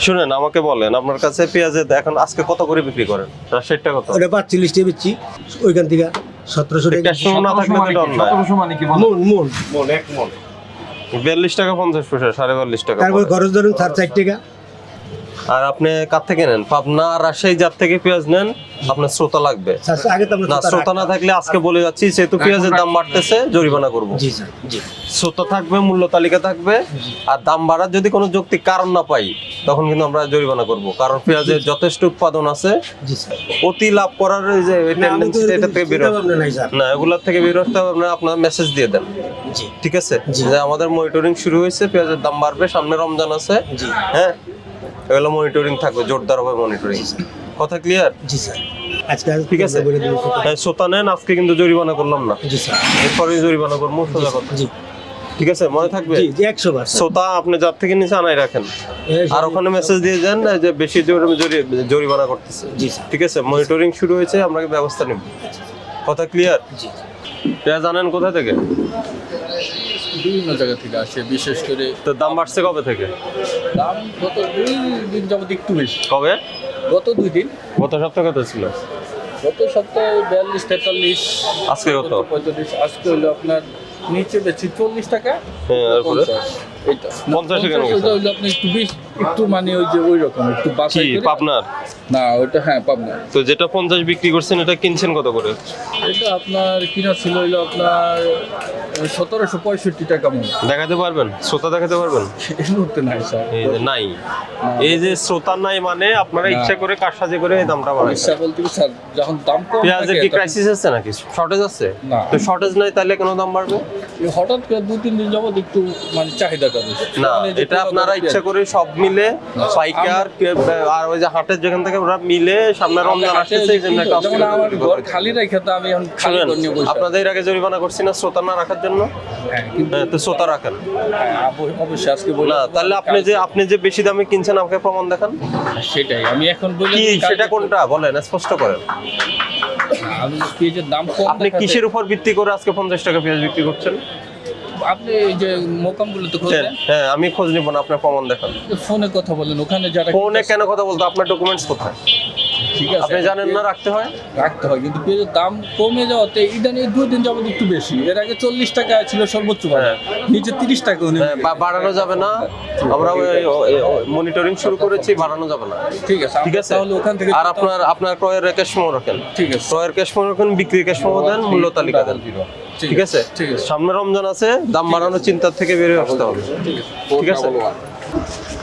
শুনেন আমাকে বলেন আপনার কাছে পেঁয়াজের এখন আজকে কত করে বিক্রি করেন? রাজশাহীটা কত? ওটা 45 টাকা বেচছি, ওইখান থেকে 1700 টাকা। ক্যাশ মেমো না থাকলে তো অন্যায়। মন 42 টাকা 50 পয়সা, 42.5 টাকা তারপর পড়ে। খরচ ধরুন 4 টাকা। আর আপনি কার থেকে নেন? পাবনা আর রাজশাহী যার থেকে পেঁয়াজ নেন আপনার শ্রোতা লাগবে আগে তো আমরা না। শ্রোতা না থাকলে আজকে বলে যাচ্ছি, যেহেতু পেঁয়াজের দাম বাড়তেছে জরিমানা করব। জি স্যার, জি শ্রোতা থাকবে, মূল্য তালিকা থাকবে, আর দাম বাড়ার যদি কোনো যৌক্তিক কারণ না পাই তখন কিন্তু আমরা জরিমানা করব। কারণ পেঁয়াজের যথেষ্ট উৎপাদন আছে, জি স্যার। অতি লাভ করার এই যে টেন্ডেন্সি এটা থেকে বের চিন্তা ভাবনা নাই স্যার। না, এগুলোর থেকে বের হতে হবে। আপনার মেসেজ দিয়ে দেন, জি ঠিক আছে? জি। যে আমাদের মনিটরিং শুরু হয়েছে, পেঁয়াজের দাম বাড়বে, সামনে রমজান আছে, জি হ্যাঁ এগুলো মনিটরিং থাকবে, জোরদার হবে মনিটরিং। কথা ক্লিয়ার? জি স্যার। আজকে ঠিক আছে। বলে দিন। শ্রোতা নেন, আজকে কিন্তু জরিমানা করলাম না, জি স্যার, এরপরে জরিমানা করবো, সোজা কথা। জি ঠিক আছে, মনে থাকবে? জি জি 100 বার স্যার। শ্রোতা আপনি যার থেকে নিচে আনাই রাখেন, আর ওখানে মেসেজ দিয়ে যান যে বেশি জরিমানা করতেছে। জি স্যার। ঠিক আছে, মনিটরিং শুরু হয়েছে, আমরা ব্যবস্থা নেব। কথা ক্লিয়ার? জি পেঁয়াজ আনেন কোথা থেকে? বিভিন্ন জায়গা থেকে আসে, বিশেষ করে তো দাম বাড়ছে কবে থেকে? দাম গত 2 দিন যাবত একটু বেশি। কবে? গত 2 দিন, গত সপ্তাহে কত ছিল? গত সপ্তাহে 42-43, আজকে কত? 45। আজকে হলো আপনার নিচে বেশি 40 টাকা, হ্যাঁ, তারপরে 50 এইটা 50 কেন গেছে? ওটা হলো আপনি একটু বেশি, একটু মানে ওই যে ওই রকম একটু কি বাছাই করে। পাবনার? না ওইটা হ্যাঁ পাবনা। তো যেটা 50 বিক্রি করছেন এটা কিনছেন কত করে? এটা আপনার কিনা ছিল হইলো আপনার 1765 টাকা মন। দেখাতে পারবেন? শ্রোতা দেখাতে পারবেন? এই মুহূর্তে নাই স্যার। এই যে নাই, এই যে শ্রোতা নাই মানে আপনারা ইচ্ছা করে কারসাজি করে এই দামটা বাড়াইছেন। ইচ্ছা বলতে কি স্যার, যখন দাম কম পেঁয়াজের থাকে কি তখন- ক্রাইসিস আছে নাকি? শর্টেজ আছে? না। তো শর্টেজ নাই তাহলে কেন দাম বাড়বে? এই হঠাৎ করে 2-3 দিন যাবত একটু মানে চাহিদাটা বেশি। না, মানে যে এটা পোকা আপনারা করে ইচ্ছা করে সব মিলে পাইকার আর ওই যে হাটের যেখান থেকে ওরা মিলে সামনে রমজান আমরা আসতেছে এই জন্য একটা যেমন অস্থিরতা আমার তৈরি ঘর করে। খালি রেখে তো আমি এখন খালি শুনেন, ঘর নিয়ে বসে আছি। আপনাদের এর আগে জরিমানা করছি না শ্রোতা না রাখার জন্য? হ্যাঁ, কিন্তু হ্যাঁ, তো শ্রোতা রাখেন অবশ্যই আজকে বলি না। তাহলে আপনি যে বেশি দামে কিনছেন আমাকে প্রমাণ দেখান। সেটাই আমি এখন বলি কি সেটা কোনটা বলেন, স্পষ্ট করেন। আমি পেঁয়াজের দাম কম আপনি দেখাতে- কিসের উপর ভিত্তি করে আজকে 50 টাকা পেঁয়াজ বিক্রি করছেন? আপনি এই যে মোকামগুলো তো হ্যাঁ, খোঁজেন, হ্যাঁ, আমি খোঁজ নিব না, আপনার প্রমাণ দেখান। ফোনে কথা বলেন, ওখানে যারা ফোনে কেন কথা বলতো? আপনার ডকুমেন্টস কোথায়? ঠিক আছে আপনি জানেন না রাখতে হয়? রাখতে হয়, কিন্তু পেঁয়াজের দাম কমে যাওয়াতে ইদানিং 2 দিন যাবত একটু বেশি। এর আগে 40 টাকা ছিল সর্বোচ্চ বাজার, নিচে 30 টাকা উনি হ্যাঁ, বাড়ানো যাবে না। আমরা মনিটরিং শুরু করেছি, বাড়ানো যাবে না। ঠিক আছে ঠিক আছে। তাহলে ওখান থেকে আর আপনার ক্রয়ের ক্যাশ মেমো রাখেন। ঠিক আছে ক্রয়ের ক্যাশ মেমো রাখেন, বিক্রির ক্যাশ মেমো দেন, মূল্য তালিকা দেন। ঠিক আছে। ঠিক আছে সামনে রমজান আছে, দাম বাড়ানোর চিন্তার থেকে বেরিয়ে আসতে হবে। ঠিক আছে।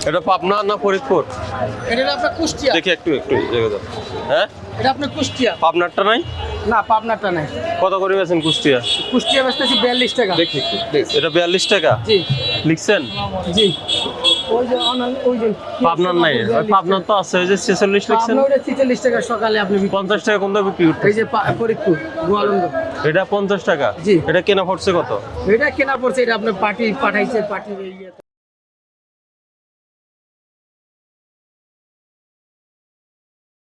এটা পাবনা না ফরিদপুর? এটা আপনার কুষ্টিয়া, দেখি একটু জায়গা দাও। হ্যাঁ, এটা আপনার কুষ্টিয়া। পাবনারটা নাই? না, পাবনাটা নাই। কত করে বেছেন কুষ্টিয়া? কুষ্টিয়া বেচতেছি 42 টাকা। দেখি একটু এটা 42 টাকা জি লিখছেন? জি। ওই যে ওই যে পাবনার নাই? ওই পাবনার তো আছে, ওই যে 46 লিখছেন। আপনার ওটা 46 টাকা সকালে আপনি 50 টাকা কোনটা বিক্রি করতে? এই যে ফরিদপুর গোয়ালন্দ, এটা 50 টাকা। জি। এটা কেনা পড়ছে কত? এটা কেনা পড়ছে, এটা আপনার পার্টি পাঠাইছে, পার্টির